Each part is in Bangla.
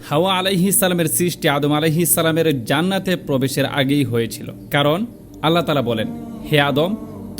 হাওয়া আলাইহিস সালামের সৃষ্টি আদম আলাইহিস সালামের জান্নাতে প্রবেশের আগেই হয়েছিল। কারণ আল্লাহ তাআলা বলেন, হে আদম,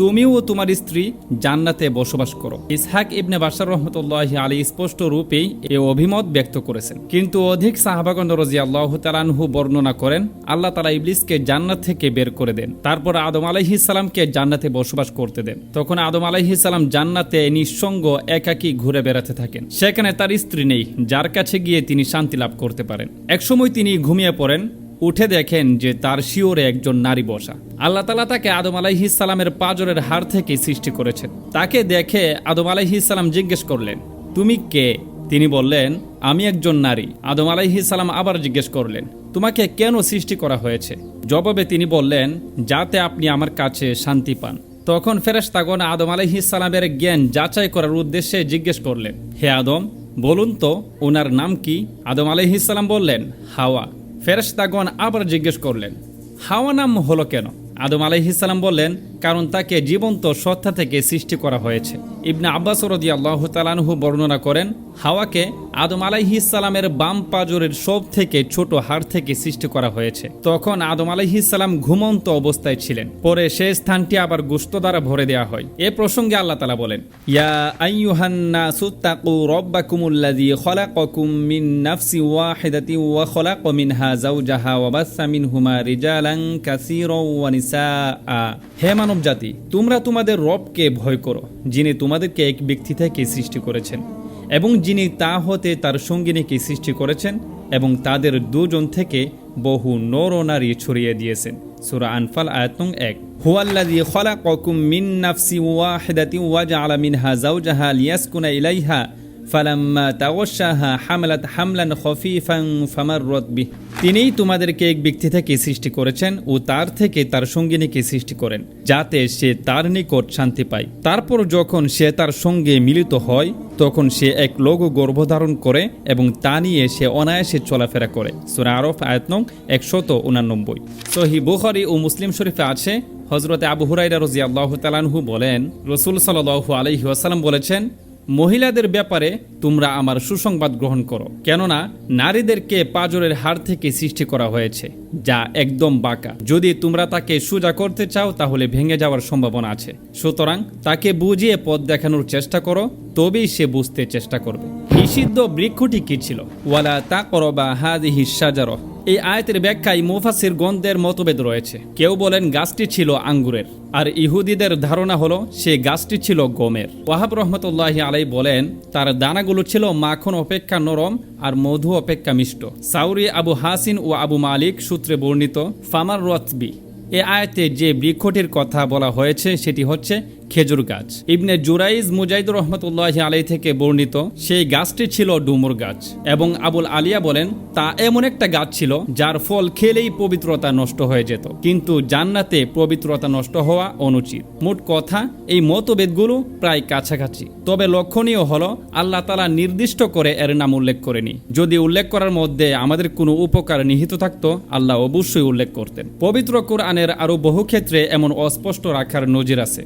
তুমিও ও তোমার স্ত্রী জান্নাতে বসবাস করো। ইসহাক ইবনে বাশার রহমতুল্লাহি আলাইহি স্পষ্ট রূপেই এই অভিমত ব্যক্ত করেছেন। কিন্তু অধিক সাহাবাগণ রাদিয়াল্লাহু তাআলা আনহু বর্ণনা করেন, আল্লাহ তাআলা ইবলিসকে জান্নাত থেকে বের করে দেন, তারপর আদম আলাইহিস সালামকে জান্নাতে বসবাস করতে দেন। তখন আদম আলাইহিস সালাম জান্নাতে নিঃসঙ্গ একাকী ঘুরে বেড়াতে থাকেন। সেখানে তার স্ত্রী নেই, যার কাছে গিয়ে তিনি শান্তি লাভ করতে পারেন। একসময় তিনি ঘুমিয়ে পড়েন, উঠে দেখেন যে তার শিওরে একজন নারী বসা। আল্লাহ তাআলা তাকে আদম আলাইহিস সালামের পাঁজরের হাড় থেকে সৃষ্টি করেছেন। তাকে দেখে আদম আলাইহিস সালাম জিজ্ঞেস করলেন, তুমি কে? তিনি বললেন, আমি একজন নারী। আদম আলাইহিস সালাম আবার জিজ্ঞেস করলেন, তোমাকে কেন সৃষ্টি করা হয়েছে? জবাবে তিনি বললেন, যাতে আপনি আমার কাছে শান্তি পান। তখন ফেরেশতাগণ আদম আলাইহিস সালামের জ্ঞান যাচাই করার উদ্দেশ্যে জিজ্ঞেস করলেন, হে আদম, বলুন তো ওনার নাম কি? আদম আলাইহিস সালাম বললেন, হাওয়া। ফেরেশতাগণ আবার জিজ্ঞেস করলেন, হাওয়া নাম হলো কেন? আদম আলাইহিস সালাম বললেন, কারণ তাকে জীবন্ত সত্তা থেকে সৃষ্টি করা হয়েছে। ইবনে আব্বাস রাদিয়াল্লাহু তাআলা আনহু বর্ণনা করেন, হাওয়াকে আদম আলাইহিস সালামের বাম পাঁজরের সব থেকে ছোট হাড় থেকে সৃষ্টি করা হয়েছে। তখন আদম আলাইহিস সালাম ঘুমন্ত অবস্থায় ছিলেন। পরে সেই স্থানটি আবার গোশত দ্বারা ভরে দেওয়া হয়। এ প্রসঙ্গে আল্লাহ তাআলা বলেন, ইয়া আইয়ুহান নাসু তাকু রাব্বাকুমুল্লাযী খালাকাকুম মিন নাফসিন ওয়াহিদাতিন ওয়া খালাকা মিনহা যাওজাহা ওয়া বাসসা মিনহুমা রিজালান কাসীরান ওয়া নিসাআ। হে মানব জাতি, তোমরা তোমাদের রবকে ভয় করো, যিনি তোমাদেরকে এক ব্যক্তি থেকে সৃষ্টি করেছেন এবং যিনি তা হতে তার সঙ্গিনীকে সৃষ্টি করেছেন এবং তাদের দুজন থেকে বহু নর ও নারী ছড়িয়ে দিয়েছেন। সূরা আনফাল আয়াত নং 1। হুয়াল্লাযী খালাকাকুম মিন নাফসিন ওয়াহিদাতিন ওয়া জাআলা মিনহা যাওজাহা লিয়াসকুনা ইলাইহা ফালাম্মা তাওয়াশাহা হামালাত হামলান খফীফান ফামাররাত বিহি। তিনিই তোমাদেরকে এক ব্যক্তি থেকে সৃষ্টি করেছেন ও তার থেকে তার সঙ্গিনীকে সৃষ্টি করেন, যাতে সে তার নিকট শান্তি পায়। তারপর যখন সে তার সঙ্গে মিলিত হয়, তখন সে এক লঘু গর্ভধারণ করে এবং তা নিয়ে সে অনায়াসে চলাফেরা করে। সূরা আরফ আয়াত নং 189। সহিহ বুখারী ও মুসলিম শরীফে আছে, হযরতে আবু হুরায়রা রাদিয়াল্লাহু তাআলা আনহু বলেন, রাসূল সাল্লাল্লাহু আলাইহি ওয়াসাল্লাম বলেছেন, মহিলাদের ব্যাপারে তোমরা আমার সুসংবাদ গ্রহণ করো, কেননা নারীদেরকে পাঁজরের হাড় থেকে সৃষ্টি করা হয়েছে, যা একদম বাঁকা। যদি তোমরা তাকে সোজা করতে চাও তাহলে ভেঙে যাওয়ার সম্ভাবনা আছে। সুতরাং তাকে বুঝিয়ে পথ দেখানোর চেষ্টা করো, তবেই সে বুঝতে চেষ্টা করবে। নিষিদ্ধ বৃক্ষটি কি ছিল? ওয়ালা তাকরাবা হাযিহিশ শাজারা। এই আয়াতের ব্যাখ্যায় মুফাসসিরগণদের মতভেদ রয়েছে। কেউ বলেন গাছটি ছিল আঙ্গুরের, আর ইহুদিদের ধারণা হলো সে গাছটি ছিল গমের। ওয়াহাব রহমতুল্লাহি আলাইহি বলেন, তার দানাগুলো ছিল মাখন অপেক্ষা নরম আর মধু অপেক্ষা মিষ্ট। সাউরি, আবু হাসিন ও আবু মালিক সূত্রে বর্ণিত ফামাররাত বিহি। এ আয়াতে যে বৃক্ষটির কথা বলা হয়েছে সেটি হচ্ছে খেজুর গাছ। ইবনে জুরাইজ মুজাহিদ রহমতুল্লাহি আলাইহি থেকে বর্ণিত, সেই গাছটি ছিল ডুমুর গাছ। এবং আবুল আলিয়া বলেন, তা এমন একটা গাছ ছিল যার ফল খেলেই পবিত্রতা নষ্ট হয়ে যেত, কিন্তু জান্নাতে পবিত্রতা নষ্ট হওয়া অনুচিত। মোট কথা, এই মতভেদগুলো প্রায় কাছাকাছি। তবে লক্ষণীয় হলো আল্লাহ তাআলা নির্দিষ্ট করে এর নাম উল্লেখ করেনি। যদি উল্লেখ করার মধ্যে আমাদের কোনো উপকার নিহিত থাকতো, আল্লাহ অবশ্যই উল্লেখ করতেন। পবিত্র কুরআনের আরো বহু ক্ষেত্রে এমন অস্পষ্ট রাখার নজির আছে।